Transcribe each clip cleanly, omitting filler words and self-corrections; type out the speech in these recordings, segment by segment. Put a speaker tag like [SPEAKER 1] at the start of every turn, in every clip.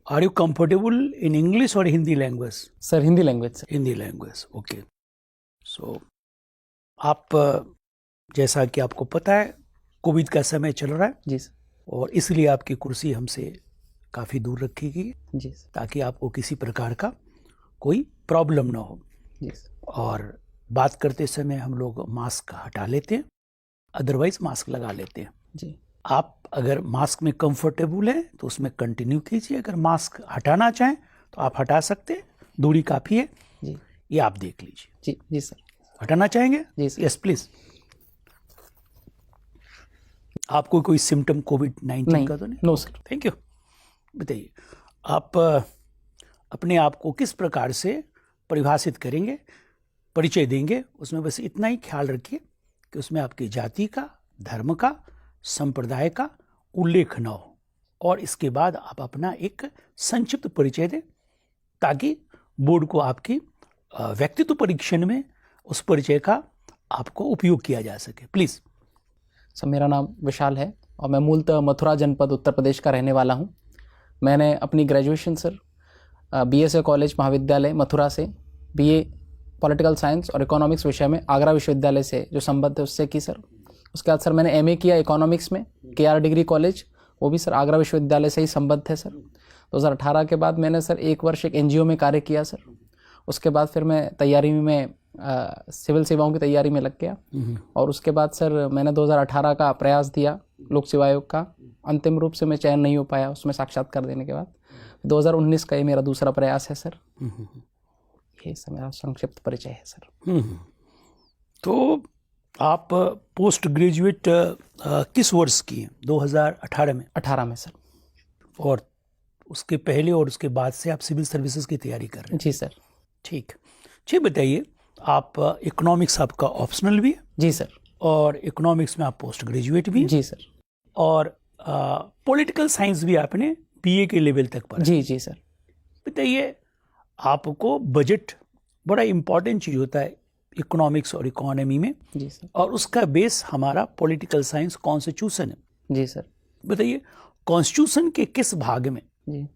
[SPEAKER 1] Are you comfortable in English or Hindi language?
[SPEAKER 2] Sir Hindi language sir.
[SPEAKER 1] Hindi language, okay. So, आप जैसा कि आपको पता है कोविड का समय चल रहा है
[SPEAKER 2] जी सर।
[SPEAKER 1] और इसलिए आपकी कुर्सी हमसे काफ़ी दूर रखी गई है
[SPEAKER 2] जी सर।
[SPEAKER 1] ताकि आपको किसी प्रकार का कोई प्रॉब्लम ना हो।
[SPEAKER 2] जी सर।
[SPEAKER 1] और बात करते समय हम लोग मास्क हटा लेते हैं, अदरवाइज मास्क लगा लेते हैं।
[SPEAKER 2] जी।
[SPEAKER 1] आप अगर मास्क में कंफर्टेबल हैं तो उसमें कंटिन्यू कीजिए, अगर मास्क हटाना चाहें तो आप हटा सकते हैं, दूरी काफ़ी है।
[SPEAKER 2] जी।
[SPEAKER 1] ये आप देख लीजिए।
[SPEAKER 2] जी जी सर।
[SPEAKER 1] हटाना चाहेंगे?
[SPEAKER 2] जी सर।
[SPEAKER 1] Yes please. आपको कोई सिम्टम कोविड-19 का तो नहीं?
[SPEAKER 2] No sir.
[SPEAKER 1] Thank you. बताइए आप अपने आप को किस प्रकार से परिभाषित करेंगे, परिचय देंगे, उसमें बस इतना ही ख्याल रखिए कि उसमें आपकी जाति का, धर्म का, संप्रदाय का उल्लेख न हो और इसके बाद आप अपना एक संक्षिप्त परिचय दें ताकि बोर्ड को आपकी व्यक्तित्व परीक्षण में उस परिचय का आपको उपयोग किया जा सके। प्लीज़।
[SPEAKER 2] सर मेरा नाम विशाल है और मैं मूलतः मथुरा जनपद उत्तर प्रदेश का रहने वाला हूँ। मैंने अपनी ग्रेजुएशन सर बीएसए कॉलेज महाविद्यालय मथुरा से, बीए पॉलिटिकल साइंस और इकोनॉमिक्स विषय में आगरा विश्वविद्यालय से जो संबद्ध है उससे की सर। उसके बाद सर मैंने एमए किया इकोनॉमिक्स में केआर डिग्री कॉलेज, वो भी सर आगरा विश्वविद्यालय से ही संबद्ध है सर। 2018 के बाद मैंने सर 1 वर्ष एक एनजीओ में कार्य किया सर। उसके बाद फिर मैं तैयारी में सिविल सेवाओं की तैयारी में लग गया और उसके बाद सर मैंने 2018 का प्रयास दिया लोक सेवा आयोग का, अंतिम रूप से मैं चयन नहीं हो पाया उसमें साक्षात्कार देने के बाद। 2019 का ये मेरा दूसरा प्रयास है सर। ये सर मेरा संक्षिप्त परिचय है सर।
[SPEAKER 1] तो आप पोस्ट ग्रेजुएट किस वर्ष की हैं? 2018 में?
[SPEAKER 2] 18 में सर।
[SPEAKER 1] और उसके पहले और उसके बाद से आप सिविल सर्विसेज की तैयारी कर रहे हैं?
[SPEAKER 2] जी सर।
[SPEAKER 1] ठीक। बताइए आप इकोनॉमिक्स आपका ऑप्शनल भी है?
[SPEAKER 2] जी सर।
[SPEAKER 1] और इकोनॉमिक्स में आप पोस्ट ग्रेजुएट भी हैं?
[SPEAKER 2] जी सर।
[SPEAKER 1] और पॉलिटिकल साइंस भी आपने बीए के लेवल तक पढ़ा?
[SPEAKER 2] जी जी सर।
[SPEAKER 1] बताइए आपको बजट बड़ा इम्पोर्टेंट चीज़ होता है इकोनॉमिक्स और इकोनॉमी में।
[SPEAKER 2] जी सर।
[SPEAKER 1] और उसका बेस हमारा पॉलिटिकल साइंस कॉन्स्टिट्यूशन है।
[SPEAKER 2] जी सर।
[SPEAKER 1] बताइए कॉन्स्टिट्यूशन के किस भाग में
[SPEAKER 2] जी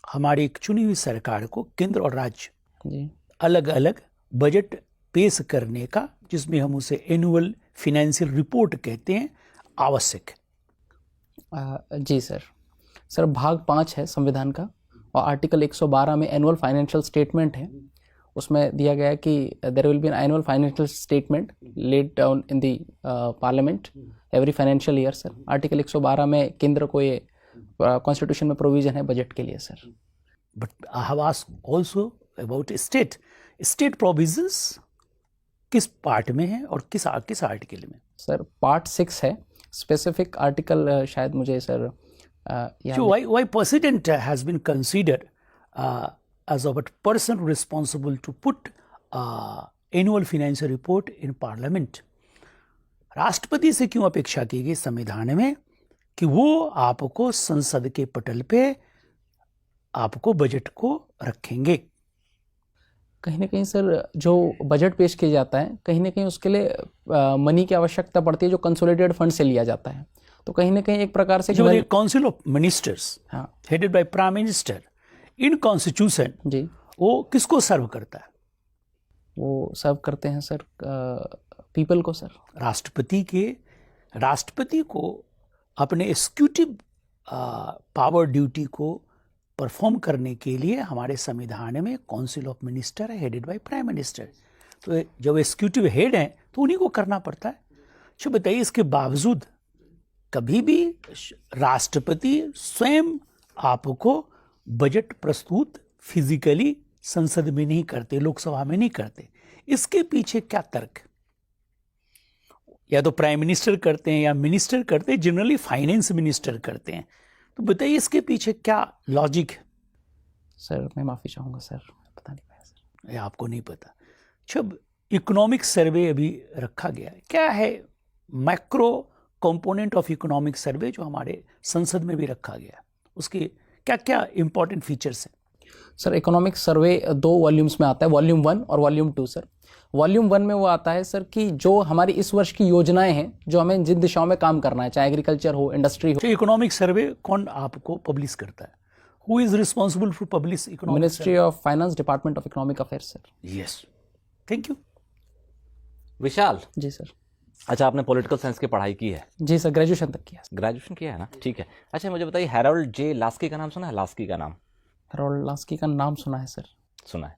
[SPEAKER 1] हमारी एक चुनी हुई सरकार को केंद्र और राज्य
[SPEAKER 2] जी
[SPEAKER 1] अलग अलग बजट पेश करने का, जिसमें हम उसे एनुअल फिनेंशियल रिपोर्ट कहते हैं, आवश्यक है?
[SPEAKER 2] जी सर। सर भाग 5 है संविधान का और आर्टिकल 112 में एनुअल फाइनेंशियल स्टेटमेंट है। उसमें दिया गया है कि there will be an annual financial statement laid down in the parliament every financial year sir. Article 112 में केंद्र को ये कॉन्स्टिट्यूशन में प्रोविजन है बजट के लिए sir.
[SPEAKER 1] But I have asked also about state provisions किस पार्ट में है और किस आर्टिकल में?
[SPEAKER 2] सर पार्ट 6 है, स्पेसिफिक आर्टिकल शायद मुझे sir
[SPEAKER 1] So why president has been considered as a person responsible to put annual financial report in parliament? राष्ट्रपति से क्यों अपेक्षा की गई संविधान में कि वो आपको संसद के पटल पे आपको बजट को रखेंगे?
[SPEAKER 2] कहीं ना कहीं सर जो बजट पेश किया जाता है कहीं ना कहीं उसके लिए मनी की आवश्यकता पड़ती है जो कंसोलिडेटेड फंड से लिया जाता है। तो कहीं ना कहीं एक प्रकार से
[SPEAKER 1] जो council of ministers headed by prime minister in constitution
[SPEAKER 2] जी
[SPEAKER 1] वो किसको सर्व करता है?
[SPEAKER 2] वो सर्व करते हैं सर पीपल को सर।
[SPEAKER 1] राष्ट्रपति को अपने एग्जीक्यूटिव पावर ड्यूटी को परफॉर्म करने के लिए हमारे संविधान में काउंसिल ऑफ मिनिस्टर है हेडेड बाय प्राइम मिनिस्टर। तो जब एग्जीक्यूटिव हेड हैं तो उन्हीं को करना पड़ता है। अच्छा बताइए इसके बावजूद कभी भी राष्ट्रपति स्वयं आपको बजट प्रस्तुत फिजिकली संसद में नहीं करते, लोकसभा में नहीं करते। इसके पीछे क्या तर्क? या तो प्राइम मिनिस्टर करते हैं या मिनिस्टर करते हैं, जनरली फाइनेंस मिनिस्टर करते हैं। तो बताइए इसके पीछे क्या लॉजिक है?
[SPEAKER 2] सर मैं माफ़ी चाहूँगा सर, पता नहीं पाया सर।
[SPEAKER 1] ये आपको नहीं पता? जब इकोनॉमिक सर्वे अभी रखा गया है, क्या है macro component of economic survey जो हमारे संसद में भी रखा गया है, उसके क्या क्या इंपॉर्टेंट फीचर्स हैं?
[SPEAKER 2] सर इकोनॉमिक सर्वे 2 वॉल्यूम्स में आता है, वॉल्यूम 1 और वॉल्यूम 2 सर। वॉल्यूम 1 में वो आता है सर कि जो हमारी इस वर्ष की योजनाएं हैं, जो हमें जिन दिशाओं में काम करना है, चाहे एग्रीकल्चर हो, इंडस्ट्री हो।
[SPEAKER 1] इकोनॉमिक सर्वे कौन आपको पब्लिश करता है? Who is responsible for publish economic?
[SPEAKER 2] Ministry of finance, department of economic affairs sir.
[SPEAKER 1] Yes. Thank you.
[SPEAKER 3] Vishal,
[SPEAKER 2] ji sir.
[SPEAKER 3] अच्छा आपने पॉलिटिकल साइंस की पढ़ाई की है,
[SPEAKER 2] जी सर, ग्रेजुएशन तक किया।
[SPEAKER 3] ग्रेजुएशन किया है ना, ठीक है। अच्छा मुझे बताइए, हैरोल्ड जे लास्की का नाम सुना है? लास्की का नाम
[SPEAKER 2] हैरोल्ड लास्की का नाम सुना है सर।
[SPEAKER 3] सुना है।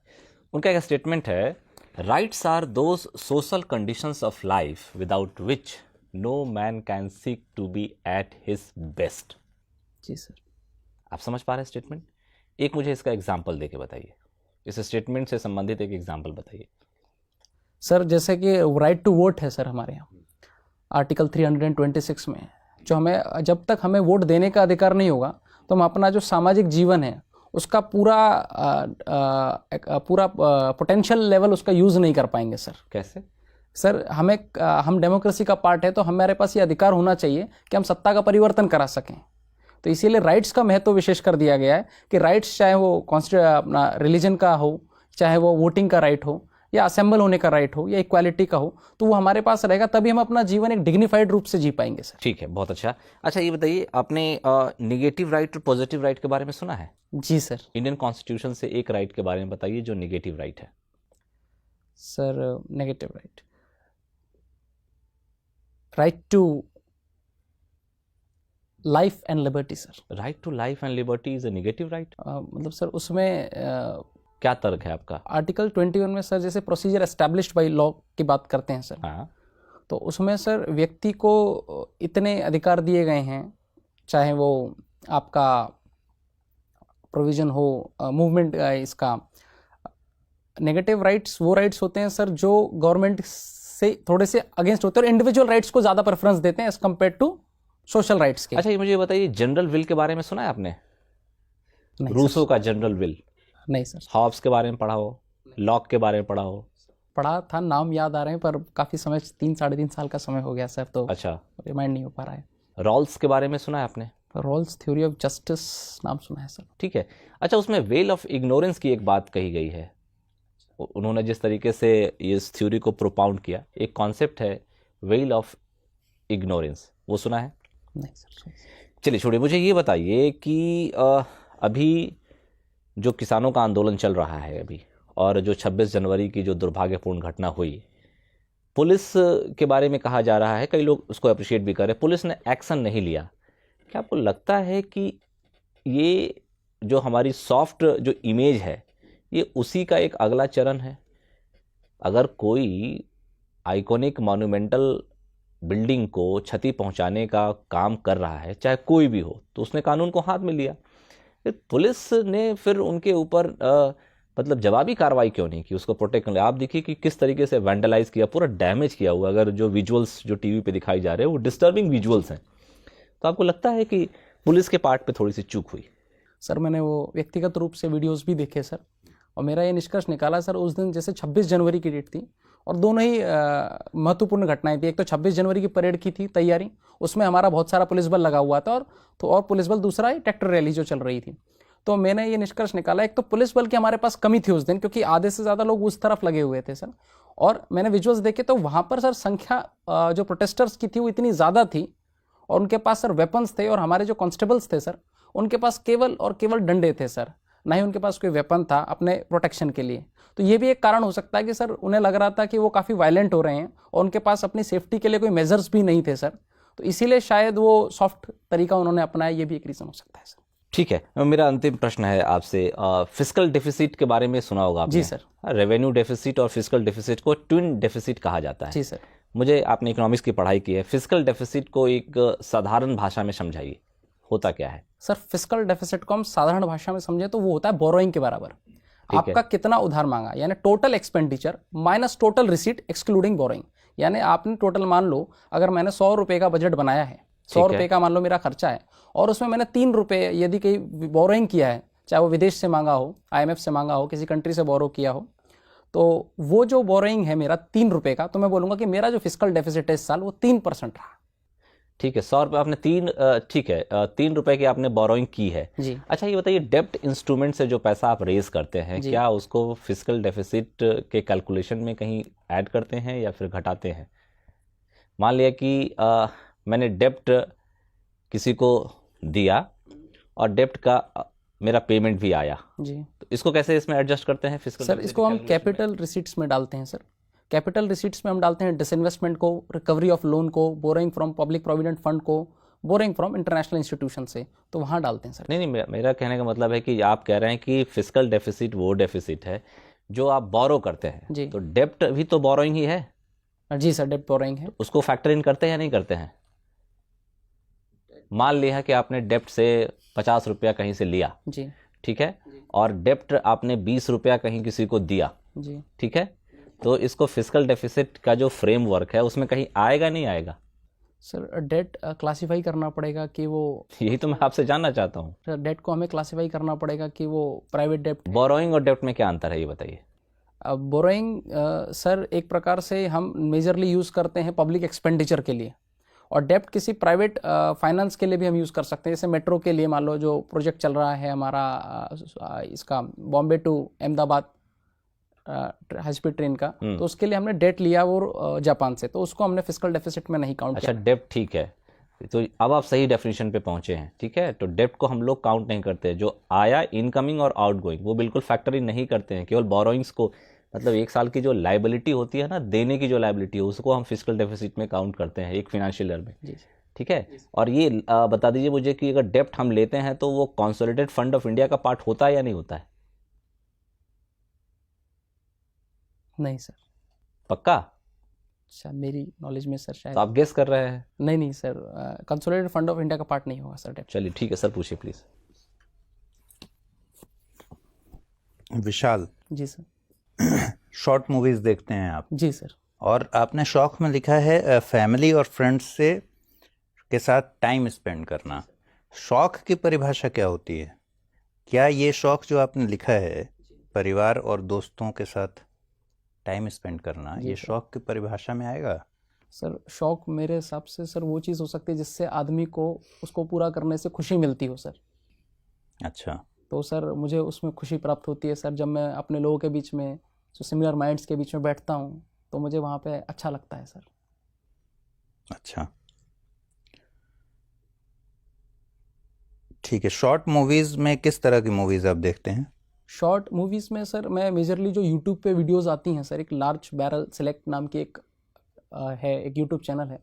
[SPEAKER 3] उनका एक स्टेटमेंट है, rights are those social conditions of life without which no man can seek to be at his best.
[SPEAKER 2] जी सर।
[SPEAKER 3] आप समझ पा रहे हैं स्टेटमेंट? एक मुझे इसका एग्जाम्पल देके बताइए, इस स्टेटमेंट से संबंधित एक एग्जाम्पल बताइए।
[SPEAKER 2] सर जैसे कि राइट टू वोट है सर हमारे यहाँ आर्टिकल 326 में, जो हमें जब तक हमें वोट देने का अधिकार नहीं होगा तो हम अपना जो सामाजिक जीवन है उसका पूरा पोटेंशियल लेवल उसका यूज़ नहीं कर पाएंगे सर।
[SPEAKER 3] कैसे?
[SPEAKER 2] सर हम डेमोक्रेसी का पार्ट है तो हमारे पास ये अधिकार होना चाहिए कि हम सत्ता का परिवर्तन करा सकें। तो इसीलिए राइट्स का महत्व विशेष कर दिया गया है कि राइट्स चाहे वो अपना रिलीजन का हो, चाहे वो वोटिंग का राइट हो, या असेंबल होने का राइट हो, या इक्वालिटी का हो, तो वो हमारे पास रहेगा, तभी हम अपना जीवन एक डिग्निफाइड रूप से जी पाएंगे सर।
[SPEAKER 3] ठीक है, बहुत अच्छा। अच्छा ये बताइए, आपने निगेटिव राइट और पॉजिटिव राइट के बारे में सुना है?
[SPEAKER 2] जी सर।
[SPEAKER 3] इंडियन कॉन्स्टिट्यूशन से एक राइट के बारे में बताइए जो निगेटिव राइट है।
[SPEAKER 2] Sir negative right, right to life and liberty sir.
[SPEAKER 3] Right to life and liberty is a negative right?
[SPEAKER 2] मतलब सर उसमें
[SPEAKER 3] क्या तर्क है आपका?
[SPEAKER 2] आर्टिकल 21 में सर जैसे प्रोसीजर एस्टैब्लिश्ड बाय लॉ की बात करते हैं सर,
[SPEAKER 3] हाँ,
[SPEAKER 2] तो उसमें सर व्यक्ति को इतने अधिकार दिए गए हैं, चाहे वो आपका प्रोविजन हो मूवमेंट इसका। नेगेटिव राइट्स वो राइट्स होते हैं सर जो गवर्नमेंट से थोड़े से अगेंस्ट होते हैं और इंडिविजुअल राइट्स को ज़्यादा प्रेफरेंस देते हैं as compare to social rights के।
[SPEAKER 3] अच्छा ये मुझे बताइए, जनरल विल के बारे में सुना है आपने?
[SPEAKER 2] नहीं
[SPEAKER 3] रूसो का जनरल विल।
[SPEAKER 2] नहीं सर।
[SPEAKER 3] हॉब्स के बारे में पढ़ा हो, लॉक के बारे में पढ़ा हो?
[SPEAKER 2] पढ़ा था, नाम याद आ रहे हैं पर काफ़ी समय, 3-3.5 साल का समय हो गया सर, तो
[SPEAKER 3] अच्छा,
[SPEAKER 2] रिमाइंड नहीं हो पा रहा है।
[SPEAKER 3] रॉल्स के बारे में सुना है आपने?
[SPEAKER 2] रॉल्स थ्योरी ऑफ जस्टिस नाम सुना है सर।
[SPEAKER 3] ठीक है। अच्छा उसमें वेल ऑफ इग्नोरेंस की एक बात कही गई है, उन्होंने जिस तरीके से इस थ्योरी को प्रोपाउंड किया, एक कॉन्सेप्ट है वेल ऑफ इग्नोरेंस, वो सुना है?
[SPEAKER 2] नहीं सर।
[SPEAKER 3] चलिए छोड़िए, मुझे ये बताइए कि अभी जो किसानों का आंदोलन चल रहा है अभी, और जो 26 जनवरी की जो दुर्भाग्यपूर्ण घटना हुई, पुलिस के बारे में कहा जा रहा है, कई लोग उसको अप्रिशिएट भी कर रहे हैं, पुलिस ने एक्शन नहीं लिया। क्या आपको लगता है कि ये जो हमारी सॉफ्ट जो इमेज है ये उसी का एक अगला चरण है? अगर कोई आइकॉनिक मॉन्यूमेंटल बिल्डिंग को क्षति पहुंचाने का काम कर रहा है, चाहे कोई भी हो, तो उसने कानून को हाथ में लिया, पुलिस ने फिर उनके ऊपर मतलब जवाबी कार्रवाई क्यों नहीं की, उसको प्रोटेक्ट करने? आप देखिए कि किस तरीके से वैंडलाइज किया, पूरा डैमेज किया हुआ। अगर जो विजुअल्स जो टीवी पे दिखाई जा रहे हैं वो डिस्टर्बिंग विजुअल्स हैं, तो आपको लगता है कि पुलिस के पार्ट पे थोड़ी सी चूक हुई?
[SPEAKER 2] सर मैंने वो व्यक्तिगत रूप से वीडियोस भी देखे सर, और मेरा ये निष्कर्ष निकाला सर, उस दिन जैसे 26 जनवरी की डेट थी और दोनों ही महत्वपूर्ण घटनाएं थी। एक तो 26 जनवरी की परेड की थी तैयारी, उसमें हमारा बहुत सारा पुलिस बल लगा हुआ था, और पुलिस बल दूसरा ही ट्रैक्टर रैली जो चल रही थी। तो मैंने ये निष्कर्ष निकाला, एक तो पुलिस बल की हमारे पास कमी थी उस दिन, क्योंकि आधे से ज़्यादा लोग उस तरफ लगे हुए थे सर। और मैंने विजुअल्स देखे तो वहाँ पर सर संख्या जो प्रोटेस्टर्स की थी वो इतनी ज़्यादा थी, और उनके पास सर वेपन्स थे, और हमारे जो कांस्टेबल्स थे सर उनके पास केवल और केवल डंडे थे सर, ना ही उनके पास कोई वेपन था अपने प्रोटेक्शन के लिए। तो ये भी एक कारण हो सकता है कि सर उन्हें लग रहा था कि वो काफ़ी वायलेंट हो रहे हैं और उनके पास अपनी सेफ्टी के लिए कोई मेजर्स भी नहीं थे सर, तो इसीलिए शायद वो सॉफ्ट तरीका उन्होंने अपनाया, ये भी एक रीज़न हो सकता है सर।
[SPEAKER 3] ठीक है, मेरा अंतिम प्रश्न है आपसे, फिस्कल डेफिसिट के बारे में सुना होगा आपने?
[SPEAKER 2] जी सर।
[SPEAKER 3] रेवेन्यू डेफिसिट और फिस्कल डेफिसिट को ट्विन डेफिसिट कहा जाता है।
[SPEAKER 2] जी सर।
[SPEAKER 3] मुझे, आपने इकोनॉमिक्स की पढ़ाई की है, फिस्कल डेफिसिट को एक साधारण भाषा में समझाइए, होता क्या है?
[SPEAKER 2] सर फिस्कल डेफिसिट को हम साधारण भाषा में समझे तो वो होता है बोरोइंग के बराबर। आपका कितना उधार मांगा, यानी total expenditure minus total receipt excluding borrowing. यानी आपने टोटल मान लो, अगर मैंने 100 रुपये का बजट बनाया है, 100 रुपये का मान लो मेरा खर्चा है, और उसमें मैंने 3 रुपये यदि कहीं बोरोइंग किया है, चाहे वो विदेश से मांगा हो, IMF से मांगा हो, किसी कंट्री से बोरो किया हो, तो वो जो बोरोइंग है मेरा 3 रुपये का, तो मैं बोलूँगा कि मेरा जो फिस्कल डेफिसिट है इस साल वो 3% रहा।
[SPEAKER 3] ठीक है, 100 रुपये आपने ठीक है, 3 रुपये की आपने बोरोइंग की है
[SPEAKER 2] जी।
[SPEAKER 3] अच्छा ये बताइए, डेब्ट इंस्ट्रूमेंट से जो पैसा आप रेज करते हैं, क्या उसको फिस्कल डेफिसिट के कैलकुलेशन में कहीं ऐड करते हैं या फिर घटाते हैं? मान लिया कि मैंने डेब्ट किसी को दिया और डेब्ट का मेरा पेमेंट भी आया,
[SPEAKER 2] जी
[SPEAKER 3] तो इसको कैसे इसमें एडजस्ट करते हैं फिस्कल
[SPEAKER 2] सर, इसको हम कैपिटल रिसीट्स में डालते हैं सर। कैपिटल रिसीट्स में हम डालते हैं डिसइन्वेस्टमेंट को, रिकवरी ऑफ लोन को, borrowing from public provident fund को, बोरोइंग फ्रॉम इंटरनेशनल इंस्टीट्यूशन से, तो वहाँ डालते हैं सर।
[SPEAKER 3] नहीं नहीं, मेरा कहने का मतलब है कि आप कह रहे हैं कि फिस्कल डेफिसिट वो डेफिसिट है जो आप बोरो करते हैं,
[SPEAKER 2] जी।
[SPEAKER 3] तो डेप्ट भी तो बोरोइंग ही है,
[SPEAKER 2] जी सर, डेट बोरोइंग है।
[SPEAKER 3] उसको फैक्टर इन करते हैं या नहीं करते हैं? मान लिया कि आपने डेप्ट से 50 रुपया कहीं से लिया,
[SPEAKER 2] जी
[SPEAKER 3] ठीक है, और डेप्ट आपने 20 रुपया कहीं किसी को दिया,
[SPEAKER 2] जी
[SPEAKER 3] ठीक है, तो इसको फिस्कल डेफिसिट का जो फ्रेमवर्क है उसमें कहीं आएगा नहीं आएगा?
[SPEAKER 2] सर, डेट क्लासीफाई करना पड़ेगा कि वो,
[SPEAKER 3] यही तो मैं आपसे जानना चाहता हूँ।
[SPEAKER 2] सर डेट को हमें क्लासीफाई करना पड़ेगा कि वो प्राइवेट डेट।
[SPEAKER 3] बोरोइंग और डेप्ट में क्या अंतर है ये बताइए।
[SPEAKER 2] बोरोइंग सर एक प्रकार से हम मेजरली यूज़ करते हैं पब्लिक एक्सपेंडिचर के लिए, और डेप्ट किसी प्राइवेट फाइनेंस के लिए भी हम यूज़ कर सकते हैं। जैसे मेट्रो के लिए मान लो जो प्रोजेक्ट चल रहा है हमारा, इसका Bombay to Ahmedabad high speed train का, तो उसके लिए हमने डेट लिया वो जापान से, तो उसको हमने फिस्कल डेफिसिट में नहीं काउंट
[SPEAKER 3] अच्छा, डेप्ट ठीक है, तो अब आप सही डेफिनेशन पे पहुंचे हैं, ठीक है। तो डेप्ट को हम लोग काउंट नहीं करते, जो आया इनकमिंग और आउटगोइंग वो बिल्कुल फैक्टर इन नहीं करते हैं। केवल बोरोइंग्स को, मतलब एक साल की जो लाइबिलिटी होती है ना, देने की जो लाइबिलिटी है, उसको हम फिस्कल डेफिसिट में काउंट करते हैं एक फिनेंशियल ईयर में,
[SPEAKER 2] जी
[SPEAKER 3] ठीक है। और ये बता दीजिए मुझे कि अगर डेप्ट हम लेते हैं तो वो कंसोलिडेटेड फंड ऑफ इंडिया का पार्ट होता है या नहीं होता है?
[SPEAKER 2] नहीं सर,
[SPEAKER 3] पक्का?
[SPEAKER 2] अच्छा मेरी नॉलेज में सर
[SPEAKER 3] तो
[SPEAKER 2] शायद
[SPEAKER 3] आप गेस कर रहे हैं?
[SPEAKER 2] नहीं नहीं sir, consolidated fund of India का पार्ट नहीं होगा सर डेप्ट।
[SPEAKER 3] चलिए ठीक है सर, पूछिए please.
[SPEAKER 4] Vishal,
[SPEAKER 2] ji sir.
[SPEAKER 4] Short movies देखते हैं आप,
[SPEAKER 2] जी सर।
[SPEAKER 4] और आपने शौक में लिखा है फैमिली और फ्रेंड्स से के साथ टाइम स्पेंड करना। शौक की परिभाषा क्या होती है? क्या ये शौक जो आपने लिखा है, परिवार और दोस्तों के साथ टाइम स्पेंड करना, ये शौक की परिभाषा में आएगा?
[SPEAKER 2] सर शौक मेरे हिसाब से सर वो चीज़ हो सकती है जिससे आदमी को उसको पूरा करने से खुशी मिलती हो सर।
[SPEAKER 4] अच्छा,
[SPEAKER 2] तो सर मुझे उसमें खुशी प्राप्त होती है सर, जब मैं अपने लोगों के बीच में, जो सिमिलर माइंड्स के बीच में बैठता हूँ, तो मुझे वहाँ पे अच्छा लगता है सर।
[SPEAKER 4] अच्छा, ठीक है। शॉर्ट मूवीज में किस तरह की मूवीज आप देखते हैं?
[SPEAKER 2] शॉर्ट मूवीज़ में सर मैं मेजरली जो यूट्यूब पे वीडियोस आती हैं सर, एक लार्ज बैरल सेलेक्ट नाम की एक एक यूट्यूब चैनल है,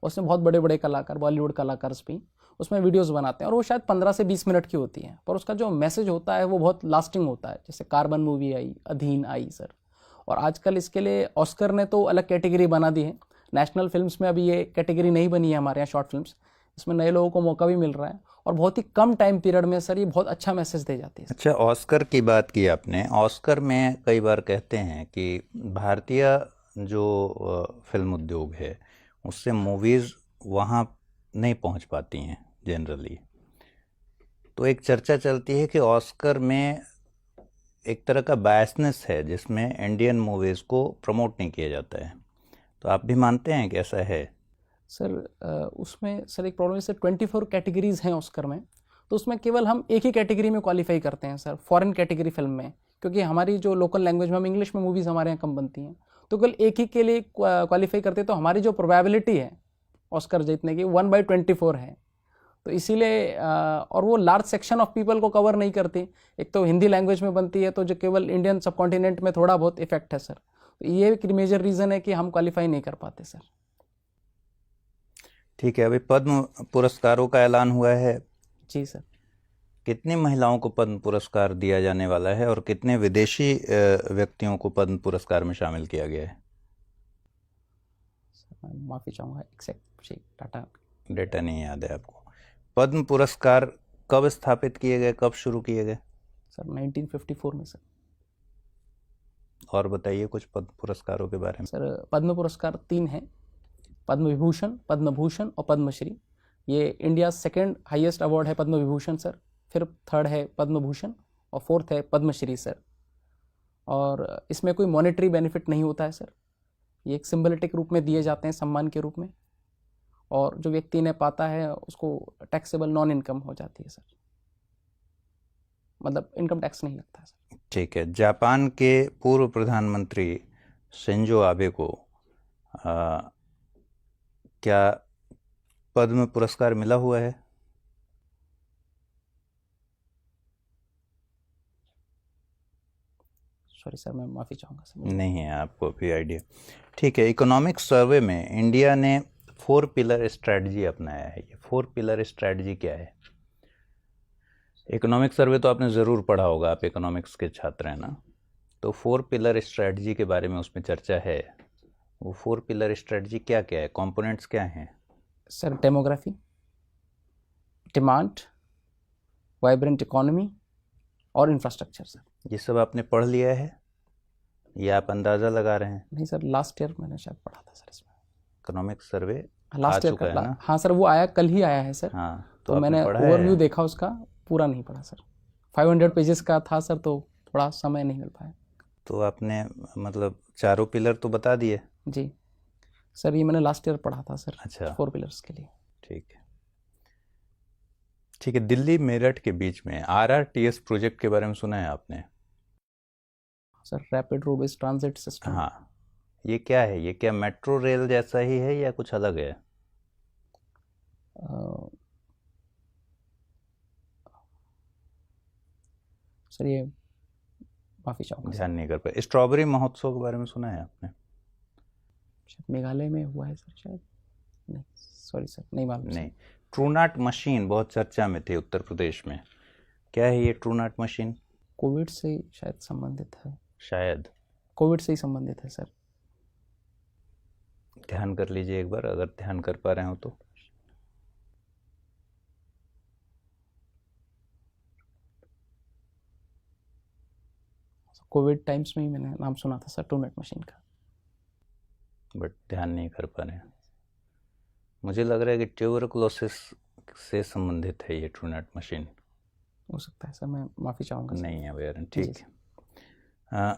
[SPEAKER 2] उसमें बहुत बड़े बड़े कलाकार, बॉलीवुड कलाकार भी उसमें वीडियोस बनाते हैं, और वो शायद 15 से 20 मिनट की होती हैं, पर उसका जो मैसेज होता है वो बहुत लास्टिंग होता है। जैसे कार्बन मूवी आई, अधीन आई सर, और आजकल इसके लिए ऑस्कर ने तो अलग कैटेगरी बना दी है। नेशनल फिल्म्स में अभी ये कैटेगरी नहीं बनी है हमारे यहाँ शॉर्ट फिल्म्स, इसमें नए लोगों को मौका भी मिल रहा है, और बहुत ही कम टाइम पीरियड में सर ये बहुत अच्छा मैसेज दे जाती है।
[SPEAKER 4] अच्छा, ऑस्कर की बात की आपने। ऑस्कर में कई बार कहते हैं कि भारतीय जो फिल्म उद्योग है उससे मूवीज़ वहाँ नहीं पहुँच पाती हैं जनरली। तो एक चर्चा चलती है कि ऑस्कर में एक तरह का बायसनेस है जिसमें इंडियन मूवीज़ को प्रमोट नहीं किया जाता है। तो आप भी मानते हैं कि ऐसा है?
[SPEAKER 2] सर उसमें सर एक प्रॉब्लम है सर, 24 कैटेगरीज हैं ऑस्कर में, तो उसमें केवल हम एक ही कैटेगरी में क्वालिफाई करते हैं सर, फॉरेन कैटेगरी फिल्म में, क्योंकि हमारी जो लोकल लैंग्वेज में, हम इंग्लिश में मूवीज़ हमारे यहाँ कम बनती हैं, तो केवल एक ही के लिए क्वालिफाई करते हैं, तो हमारी जो प्रोबेबिलिटी है ऑस्कर जीतने की 1/24 है। तो इसीलिए और वो लार्ज सेक्शन ऑफ पीपल को कवर नहीं करती। एक तो हिंदी लैंग्वेज में बनती है, तो जो केवल इंडियन सब कॉन्टिनेंट में थोड़ा बहुत इफेक्ट है सर, तो ये एक मेजर रीज़न है कि हम क्वालिफाई नहीं कर पाते सर।
[SPEAKER 4] ठीक है, अभी पद्म पुरस्कारों का ऐलान हुआ है।
[SPEAKER 2] जी सर।
[SPEAKER 4] कितनी महिलाओं को पद्म पुरस्कार दिया जाने वाला है और कितने विदेशी व्यक्तियों को पद्म पुरस्कार में शामिल किया गया है?
[SPEAKER 2] मैं माफ़ी चाहूँगा, एक्सेप्ट डाटा
[SPEAKER 4] डेटा नहीं याद है आपको? पद्म पुरस्कार कब स्थापित किए गए, कब शुरू किए गए?
[SPEAKER 2] सर 1954 में सर।
[SPEAKER 4] और बताइए कुछ पद्म पुरस्कारों के बारे में।
[SPEAKER 2] सर पद्म पुरस्कार 3 हैं, पद्म विभूषण, पद्म भूषण और पद्मश्री। ये इंडिया सेकंड हाईएस्ट अवार्ड है पद्म विभूषण सर, फिर थर्ड है पद्म भूषण, और फोर्थ है पद्मश्री सर। और इसमें कोई मॉनेटरी बेनिफिट नहीं होता है सर, ये एक सिंबलिटिक रूप में दिए जाते हैं, सम्मान के रूप में, और जो व्यक्ति इन्हें पाता है उसको टैक्सेबल नॉन इनकम हो जाती है सर, मतलब इनकम टैक्स नहीं लगता है सर।
[SPEAKER 4] ठीक है। जापान के पूर्व प्रधानमंत्री शिंजो आबे को क्या पद्म पुरस्कार मिला हुआ है?
[SPEAKER 2] सॉरी सर, मैं माफ़ी चाहूँगा सर, मुझे
[SPEAKER 4] नहीं है आपको भी आइडिया। ठीक है, इकोनॉमिक सर्वे में इंडिया ने 4 पिलर स्ट्रेटजी अपनाया है। ये 4 पिलर स्ट्रेटजी क्या है? इकोनॉमिक सर्वे तो आपने ज़रूर पढ़ा होगा, आप इकोनॉमिक्स के छात्र हैं ना। तो 4 पिलर स्ट्रेटजी के बारे में उसमें चर्चा है। वो 4 पिलर स्ट्रेटजी क्या क्या है, कंपोनेंट्स क्या हैं?
[SPEAKER 2] Sir demography, demand, vibrant economy और इंफ्रास्ट्रक्चर सर।
[SPEAKER 4] ये सब आपने पढ़ लिया है या आप अंदाज़ा लगा रहे हैं?
[SPEAKER 2] नहीं सर, लास्ट ईयर मैंने शायद पढ़ा था सर इसमें।
[SPEAKER 4] इकोनॉमिक सर्वे
[SPEAKER 2] लास्ट ईयर
[SPEAKER 4] चुका है ना?
[SPEAKER 2] हाँ सर, वो आया, कल ही आया है सर।
[SPEAKER 4] हाँ,
[SPEAKER 2] तो
[SPEAKER 4] आपने
[SPEAKER 2] मैंने
[SPEAKER 4] पढ़ा है?
[SPEAKER 2] ओवरव्यू देखा उसका, पूरा नहीं पढ़ा सर। 500 पेजेस का था सर, तो थोड़ा समय नहीं मिल पाया।
[SPEAKER 4] तो आपने मतलब चारों पिलर तो बता दिए।
[SPEAKER 2] जी सर, ये मैंने लास्ट ईयर पढ़ा था सर।
[SPEAKER 4] अच्छा।
[SPEAKER 2] 4 पिलर्स के लिए।
[SPEAKER 4] ठीक है, ठीक है। दिल्ली मेरठ के बीच में RRTS प्रोजेक्ट के बारे में सुना है आपने?
[SPEAKER 2] Sir rapid roadways transit system.
[SPEAKER 4] हाँ, ये क्या है? ये क्या मेट्रो रेल जैसा ही है या कुछ अलग है?
[SPEAKER 2] सर ये माफ़ी चाहूँगा सर,
[SPEAKER 4] ध्यान नहीं कर पाए। स्ट्रॉबेरी महोत्सव के बारे में सुना है आपने?
[SPEAKER 2] शायद मेघालय में हुआ है सर, शायद। नहीं सॉरी सर, नहीं मालूम सर।
[SPEAKER 4] नहीं। ट्रूनाट मशीन बहुत चर्चा में थी उत्तर प्रदेश में। क्या है ये ट्रूनाट मशीन?
[SPEAKER 2] कोविड से शायद संबंधित है।
[SPEAKER 4] शायद
[SPEAKER 2] कोविड से ही संबंधित है सर।
[SPEAKER 4] ध्यान कर लीजिए एक बार, अगर ध्यान कर पा रहे हो तो।
[SPEAKER 2] कोविड टाइम्स में ही मैंने नाम सुना था सर, ट्रूनेट मशीन का।
[SPEAKER 4] बट ध्यान नहीं कर पा रहे हैं। मुझे लग रहा है कि ट्यूबरकुलोसिस से संबंधित है ये ट्रूनेट मशीन।
[SPEAKER 2] हो सकता है सर, मैं माफ़ी चाहूँगा सर।
[SPEAKER 4] नहीं है अवेयर। ठीक
[SPEAKER 2] जी।
[SPEAKER 4] है।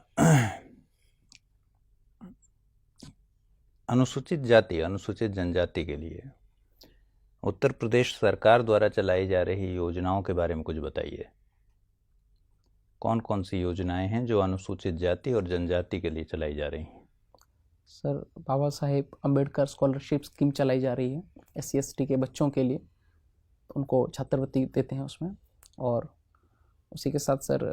[SPEAKER 4] अनुसूचित जाति, अनुसूचित जनजाति के लिए उत्तर प्रदेश सरकार द्वारा चलाई जा रही योजनाओं के बारे में कुछ बताइए। कौन कौन सी योजनाएं हैं जो अनुसूचित जाति और जनजाति के लिए चलाई जा रही हैं?
[SPEAKER 2] Sir Baba Saheb Ambedkar scholarship scheme चलाई जा रही है SC/ST के बच्चों के लिए, उनको छात्रवृत्ति देते हैं उसमें। और उसी के साथ sir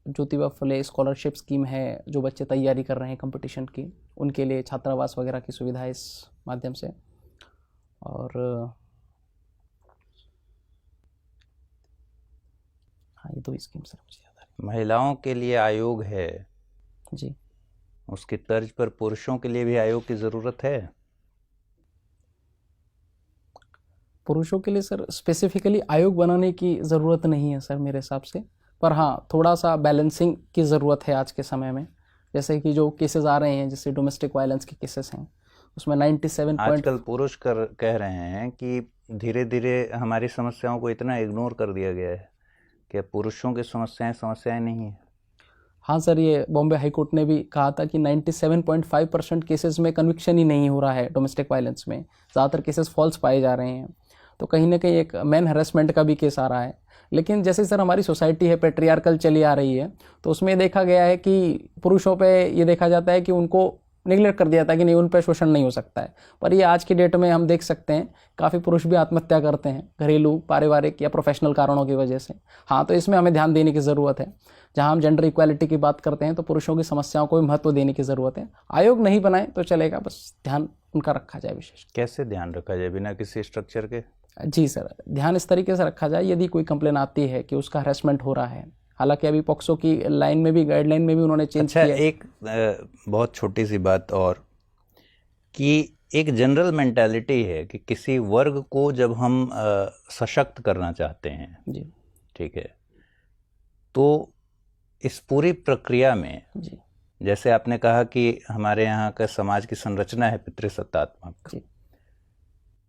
[SPEAKER 2] Jyotiba Phule scholarship scheme है, जो बच्चे तैयारी कर रहे हैं कंपटीशन की, उनके लिए छात्रावास वगैरह की सुविधा है इस माध्यम से। और हाँ, ये 2 स्कीम सर मुझे याद आ रही
[SPEAKER 4] महिलाओं के लिए आयोग है,
[SPEAKER 2] है। जी
[SPEAKER 4] उसकी तर्ज पर पुरुषों के लिए भी आयोग की ज़रूरत है?
[SPEAKER 2] पुरुषों के लिए सर स्पेसिफिकली आयोग बनाने की ज़रूरत नहीं है सर मेरे हिसाब से, पर हाँ थोड़ा सा बैलेंसिंग की ज़रूरत है आज के समय में। जैसे कि जो केसेस आ रहे हैं, जैसे डोमेस्टिक वायलेंस के केसेस हैं, उसमें 97
[SPEAKER 4] आजकल पुरुष कह रहे हैं कि धीरे धीरे हमारी समस्याओं को इतना इग्नोर कर दिया गया है कि पुरुषों की समस्याएं नहीं है।
[SPEAKER 2] हाँ सर, ये बॉम्बे हाई कोर्ट ने भी कहा था कि 97.5% केसेस में कन्विक्शन ही नहीं हो रहा है डोमेस्टिक वायलेंस में, ज़्यादातर केसेस फॉल्स पाए जा रहे हैं। तो कहीं ना कहीं एक मैन हरेसमेंट का भी केस आ रहा है। लेकिन जैसे सर हमारी सोसाइटी है पेट्रियार्कल चली आ रही है, तो उसमें देखा गया है कि पुरुषों पे ये देखा जाता है कि उनको निगलेक्ट कर दिया था कि नहीं, उन पर शोषण नहीं हो सकता है। पर ये आज की डेट में हम देख सकते हैं काफ़ी पुरुष भी आत्महत्या करते हैं घरेलू, पारिवारिक या प्रोफेशनल कारणों की वजह से। हाँ, तो इसमें हमें ध्यान देने की ज़रूरत है। जहाँ हम जेंडर इक्वालिटी की बात करते हैं तो पुरुषों की समस्याओं को भी महत्व देने की ज़रूरत है। आयोग नहीं बनाए तो चलेगा, बस ध्यान उनका रखा जाए विशेष।
[SPEAKER 4] कैसे ध्यान रखा जाए बिना किसी स्ट्रक्चर के?
[SPEAKER 2] जी सर, ध्यान इस तरीके से रखा जाए, यदि कोई कंप्लेन आती है कि उसका हरेसमेंट हो रहा है, हालांकि अभी पॉक्सो की लाइन में भी, गाइडलाइन में भी उन्होंने चेंज
[SPEAKER 4] अच्छा,
[SPEAKER 2] किया।
[SPEAKER 4] एक बहुत छोटी सी बात और, कि एक जनरल मेंटालिटी है कि किसी वर्ग को जब हम सशक्त करना चाहते हैं,
[SPEAKER 2] जी
[SPEAKER 4] ठीक है, तो इस पूरी प्रक्रिया में
[SPEAKER 2] जी
[SPEAKER 4] जैसे आपने कहा कि हमारे यहाँ का समाज की संरचना है पितृसत्तात्मक,
[SPEAKER 2] जी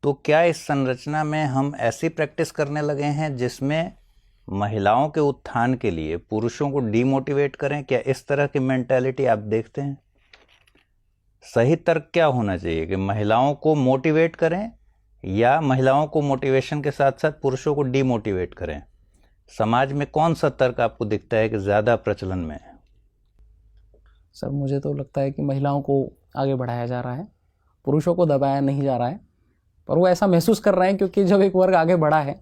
[SPEAKER 4] तो क्या इस संरचना में हम ऐसी प्रैक्टिस करने लगे हैं जिसमें महिलाओं के उत्थान के लिए पुरुषों को डीमोटिवेट करें? क्या इस तरह की मेंटालिटी आप देखते हैं? सही तर्क क्या होना चाहिए कि महिलाओं को मोटिवेट करें या महिलाओं को मोटिवेशन के साथ साथ पुरुषों को डीमोटिवेट करें? समाज में कौन सा तर्क आपको दिखता है कि ज़्यादा प्रचलन में है?
[SPEAKER 2] सर मुझे तो लगता है कि महिलाओं को आगे बढ़ाया जा रहा है, पुरुषों को दबाया नहीं जा रहा है। पर वो ऐसा महसूस कर रहे हैं क्योंकि जब एक वर्ग आगे बढ़ा है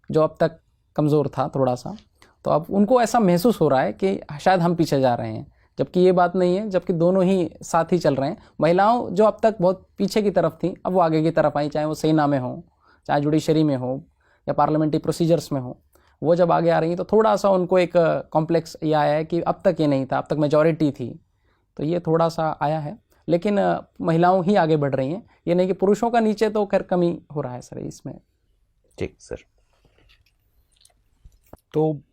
[SPEAKER 2] जो अब तक कमज़ोर था थोड़ा सा, तो अब उनको ऐसा महसूस हो रहा है कि शायद हम पीछे जा रहे हैं। जबकि ये बात नहीं है, जबकि दोनों ही साथ ही चल रहे हैं। महिलाओं जो अब तक बहुत पीछे की तरफ थी, अब वो आगे की तरफ आई, चाहे वो सेना में हो, चाहे जुडिशरी में हो, या पार्लियामेंट्री प्रोसीजर्स में हो। वो जब आगे आ रही हैं तो थोड़ा सा उनको एक कॉम्प्लेक्स ये आया है कि अब तक ये नहीं था, अब तक मेजॉरिटी थी, तो ये थोड़ा सा आया है। लेकिन महिलाओं ही आगे बढ़ रही हैं, ये नहीं कि पुरुषों का नीचे तो खैर कमी हो रहा है सर इसमें।
[SPEAKER 4] ठीक सर।
[SPEAKER 1] तो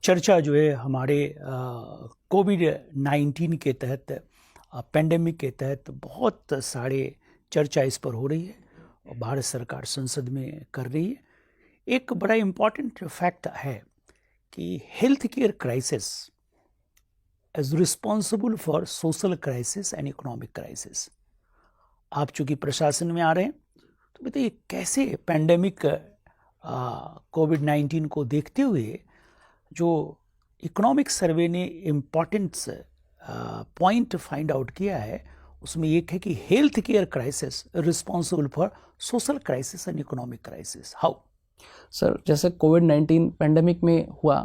[SPEAKER 1] चर्चा जो है हमारे कोविड-19 के तहत, पेंडेमिक के तहत बहुत सारे चर्चा इस पर हो रही है और भारत सरकार संसद में कर रही है। एक बड़ा इम्पॉर्टेंट फैक्ट है कि health care crisis is responsible for social crisis and economic crisis. आप चूंकि प्रशासन में आ रहे हैं तो बताइए कैसे पेंडेमिक कोविड-19 को देखते हुए जो इकोनॉमिक सर्वे ने इम्पॉर्टेंट पॉइंट फाइंड आउट किया है, उसमें एक है कि health care crisis responsible for social crisis and economic crisis. How?
[SPEAKER 2] Sir जैसे कोविड-19 पेंडेमिक में हुआ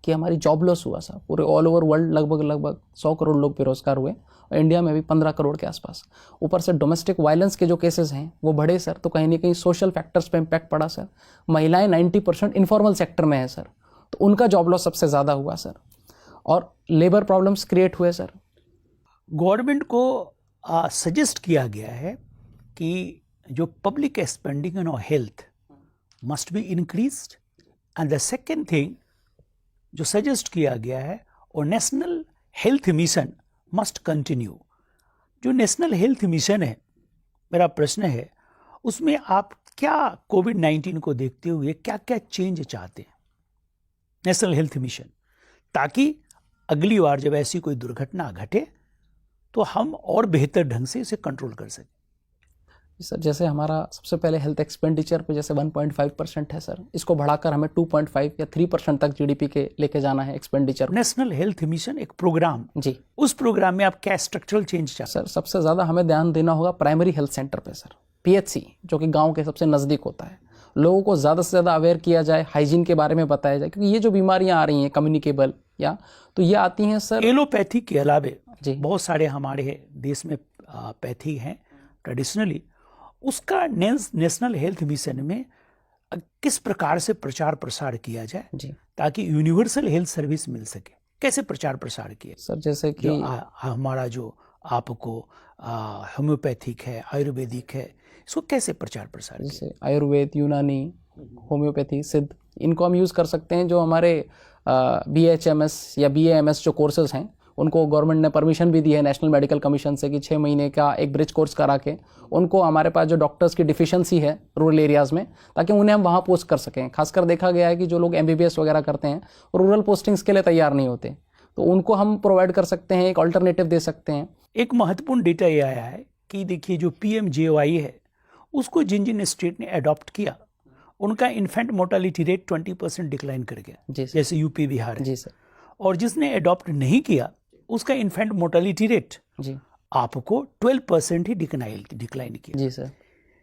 [SPEAKER 2] कि हमारी जॉब लॉस हुआ सर, पूरे ऑल ओवर वर्ल्ड लगभग 100 करोड़ लोग बेरोजगार हुए, और इंडिया में भी 15 करोड़ के आसपास। ऊपर से डोमेस्टिक वायलेंस के जो केसेस हैं वो बढ़े सर, तो कहीं ना कहीं सोशल फैक्टर्स पे इम्पैक्ट पड़ा सर। महिलाएं 90% इनफॉर्मल सेक्टर में है सर, तो उनका जॉब लॉस सबसे ज़्यादा हुआ सर, और लेबर प्रॉब्लम्स क्रिएट हुए सर।
[SPEAKER 1] गवर्नमेंट को सजेस्ट किया गया है कि जो public spending on health must be increased, and the second thing जो सजेस्ट किया गया है, और national health mission must continue. जो नेशनल हेल्थ मिशन है, मेरा प्रश्न है उसमें आप क्या कोविड-19 को देखते हुए क्या क्या चेंज चाहते हैं नेशनल हेल्थ मिशन, ताकि अगली बार जब ऐसी कोई दुर्घटना घटे तो हम और बेहतर ढंग से इसे कंट्रोल कर सकें।
[SPEAKER 2] सर जैसे हमारा सबसे पहले हेल्थ एक्सपेंडिचर पे जैसे 1.5% है सर, इसको बढ़ाकर हमें 2.5 या 3% तक जीडीपी के लेके जाना है एक्सपेंडिचर।
[SPEAKER 1] नेशनल हेल्थ मिशन एक प्रोग्राम
[SPEAKER 2] जी,
[SPEAKER 1] उस प्रोग्राम में आप क्या स्ट्रक्चरल चेंज चाहते
[SPEAKER 2] सर सबसे ज़्यादा हमें ध्यान देना होगा प्राइमरी हेल्थ सेंटर पे सर, पीएचसी जो कि गांव के सबसे नज़दीक होता है। लोगों को ज़्यादा से ज़्यादा अवेयर किया जाए, हाइजीन के बारे में बताया जाए, क्योंकि ये जो बीमारियां आ रही हैं कम्युनिकेबल या, तो ये आती हैं सर
[SPEAKER 1] एलोपैथी के अलावे
[SPEAKER 2] जी।
[SPEAKER 1] बहुत सारे हमारे देश में पैथी हैं ट्रेडिशनली, उसका नेशनल हेल्थ मिशन में किस प्रकार से प्रचार प्रसार किया जाए
[SPEAKER 2] जी
[SPEAKER 1] ताकि यूनिवर्सल हेल्थ सर्विस मिल सके, कैसे प्रचार प्रसार किया
[SPEAKER 2] सर, जैसे कि
[SPEAKER 1] जो हमारा जो आपको होम्योपैथिक है, आयुर्वेदिक है, इसको कैसे प्रचार प्रसार किया?
[SPEAKER 2] जैसे आयुर्वेद, यूनानी, होम्योपैथी, सिद्ध, इनको हम यूज़ कर सकते हैं। जो हमारे BHMS या BAMS जो कोर्सेज हैं, उनको गवर्नमेंट ने परमिशन भी दी है नेशनल मेडिकल कमीशन से कि 6 महीने का एक ब्रिज कोर्स करा के उनको, हमारे पास जो डॉक्टर्स की डिफिशिएंसी है रूरल एरियाज़ में, ताकि उन्हें हम वहाँ पोस्ट कर सकें। खासकर देखा गया है कि जो लोग MBBS वगैरह करते हैं रूरल पोस्टिंग्स के लिए तैयार नहीं होते, तो उनको हम प्रोवाइड कर सकते हैं, एक ऑल्टरनेटिव दे सकते हैं।
[SPEAKER 1] एक महत्वपूर्ण डेटा ये आया है कि देखिए जो PMJY है उसको जिन जिन स्टेट ने अडॉप्ट किया उनका इन्फेंट मोर्टालिटी रेट 20% डिक्लाइन कर गया,
[SPEAKER 2] जी सर।
[SPEAKER 1] जैसे यूपी बिहार है।
[SPEAKER 2] जी सर।
[SPEAKER 1] और जिसने अडॉप्ट नहीं किया उसका इन्फेंट मोर्टालिटी रेट
[SPEAKER 2] जी
[SPEAKER 1] आपको 12% ही डिक्लाइन किया।
[SPEAKER 2] जी सर।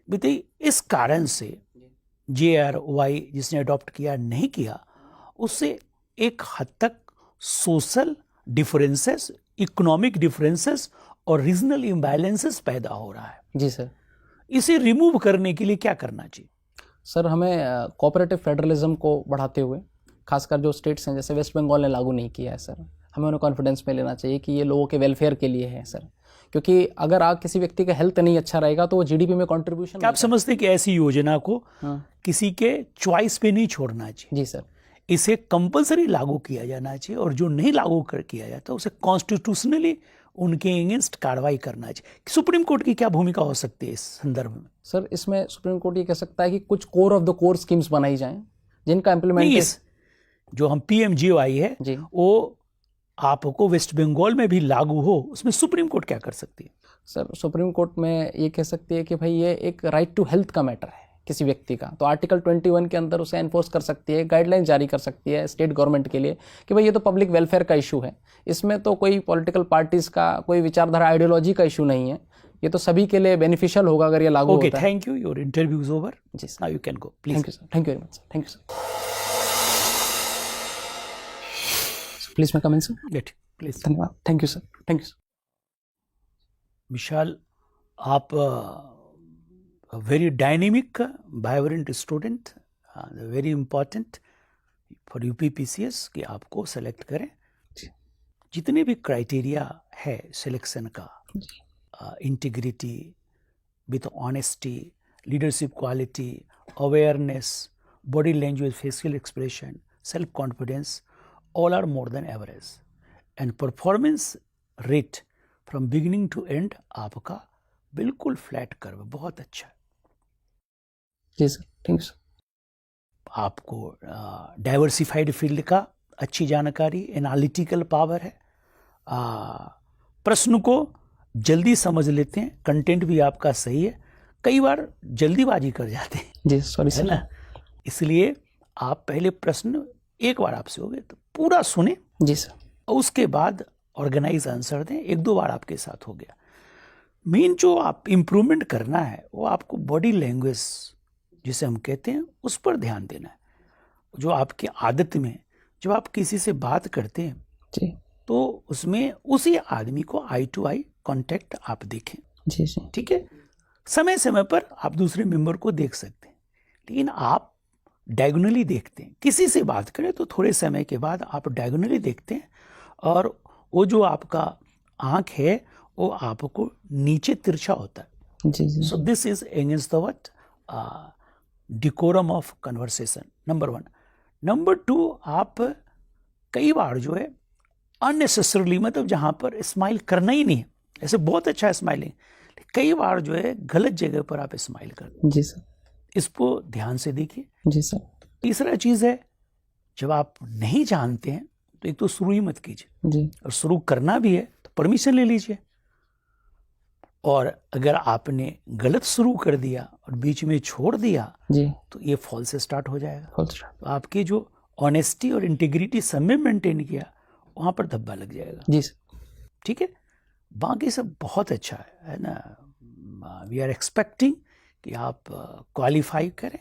[SPEAKER 1] बताइए इस कारण से JRY जिसने अडॉप्ट किया नहीं किया, उससे एक हद तक सोशल डिफरेंसेस, इकोनॉमिक डिफरेंसेस और रीजनल इम्बैलेंसेस पैदा हो रहा है।
[SPEAKER 2] जी सर।
[SPEAKER 1] इसे रिमूव करने के लिए क्या करना चाहिए?
[SPEAKER 2] सर हमें कोऑपरेटिव फेडरलिज्म को बढ़ाते हुए, खासकर जो स्टेट्स हैं जैसे वेस्ट बंगाल ने लागू नहीं किया है सर, हमें उन्हें कॉन्फिडेंस में लेना चाहिए कि ये लोगों के वेलफेयर के लिए है सर, क्योंकि अगर आप किसी व्यक्ति का हेल्थ नहीं अच्छा रहेगा तो वो GDP में कंट्रीब्यूशन।
[SPEAKER 1] क्या आप समझते हैं कि ऐसी योजना को किसी के चॉइस पे नहीं छोड़ना चाहिए?
[SPEAKER 2] जी सर।
[SPEAKER 1] इसे कंपलसरी लागू किया जाना चाहिए, और जो नहीं लागू किया जाता उसे कॉन्स्टिट्यूशनली उनके अगेंस्ट कार्रवाई करना चाहिए। सुप्रीम कोर्ट की क्या भूमिका हो सकती है इस संदर्भ में?
[SPEAKER 2] सर इसमें सुप्रीम कोर्ट ये कह सकता है कि कुछ core of the core schemes बनाई जाएं जिनका इम्प्लीमेंटेशन,
[SPEAKER 1] जो हम PMJY है
[SPEAKER 2] जी,
[SPEAKER 1] वो आपको वेस्ट बंगाल में भी लागू हो, उसमें सुप्रीम कोर्ट क्या कर सकती है?
[SPEAKER 2] सर सुप्रीम कोर्ट में ये कह सकती है कि भाई ये एक राइट टू हेल्थ का मैटर है किसी व्यक्ति का, तो आर्टिकल 21 के अंदर उसे एनफोर्स कर सकती है, गाइडलाइन जारी कर सकती है स्टेट गवर्नमेंट के लिए कि भाई ये तो पब्लिक वेलफेयर का इशू है, इसमें तो कोई पॉलिटिकल पार्टीज का कोई विचारधारा आइडियोलॉजी का इशू नहीं है, ये तो सभी के लिए बेनिफिशियल होगा अगर ये लागू होता है।
[SPEAKER 1] Thank you, your interview is over.
[SPEAKER 2] जी sir.
[SPEAKER 1] Now you can go please.
[SPEAKER 2] Thank you sir. Thank you very much sir. Thank you sir. Please मैं कमेंट सर।
[SPEAKER 1] Get please.
[SPEAKER 2] धन्यवाद। Thank you sir. Thank you sir.
[SPEAKER 1] Vishal, आप very dynamic vibrant student, very important for UPPCS कि आपको select करें। जितने भी criteria है selection का, integrity with honesty, leadership quality, awareness, body language, facial expression, self confidence, all are more than average and performance rate from beginning to end आपका बिल्कुल flat curve, बहुत अच्छा है।
[SPEAKER 2] जी सर, थैंक यू सर।
[SPEAKER 1] आपको diversified field का अच्छी जानकारी, एनालिटिकल पावर है, प्रश्न को जल्दी समझ लेते हैं, कंटेंट भी आपका सही है, कई बार जल्दीबाजी कर जाते हैं,
[SPEAKER 2] जी सॉरी
[SPEAKER 1] है
[SPEAKER 2] सर।
[SPEAKER 1] ना। इसलिए आप पहले प्रश्न एक बार आपसे हो गए तो पूरा सुने
[SPEAKER 2] जी सर।
[SPEAKER 1] और उसके बाद ऑर्गेनाइज आंसर दें। एक दो बार आपके साथ हो गया। मेन जो आप इम्प्रूवमेंट करना है वो आपको बॉडी लैंग्वेज जिसे हम कहते हैं उस पर ध्यान देना है। जो आपकी आदत में जब आप किसी से बात करते हैं
[SPEAKER 2] जी
[SPEAKER 1] तो उसमें उसी आदमी को आई टू आई कांटेक्ट आप देखें,
[SPEAKER 2] जी जी
[SPEAKER 1] ठीक है। समय समय पर आप दूसरे मेंबर को देख सकते हैं, लेकिन आप डायगोनली देखते हैं। किसी से बात करें तो थोड़े समय के बाद आप डायगोनली देखते हैं और वो जो आपका आंख है वो आपको नीचे तिरछा होता है।
[SPEAKER 2] जी जी
[SPEAKER 1] so this is against the what decorum of conversation, number 1। Number 2, आप कई बार जो है अननेसेसरली, मतलब जहाँ पर स्माइल करना ही नहीं है, ऐसे बहुत अच्छा है स्माइलिंग, कई बार जो है गलत जगह पर आप स्माइल करते हैं।
[SPEAKER 2] जी सर।
[SPEAKER 1] इसको ध्यान से देखिए।
[SPEAKER 2] जी सर।
[SPEAKER 1] तीसरा चीज़ है, जब आप नहीं जानते हैं तो एक तो शुरू ही मत कीजिए,
[SPEAKER 2] जी
[SPEAKER 1] और शुरू करना भी है तो परमिशन ले लीजिए। और अगर आपने गलत शुरू कर दिया और बीच में छोड़ दिया
[SPEAKER 2] जी
[SPEAKER 1] तो ये फॉल्स स्टार्ट हो जाएगा।
[SPEAKER 2] Full stop.
[SPEAKER 1] तो आपकी जो ऑनेस्टी और इंटीग्रिटी सब में मेंटेन किया वहाँ पर धब्बा लग जाएगा,
[SPEAKER 2] जी सर।
[SPEAKER 1] ठीक है। बाकी सब बहुत अच्छा है ना। वी आर एक्सपेक्टिंग कि आप क्वालिफाई करें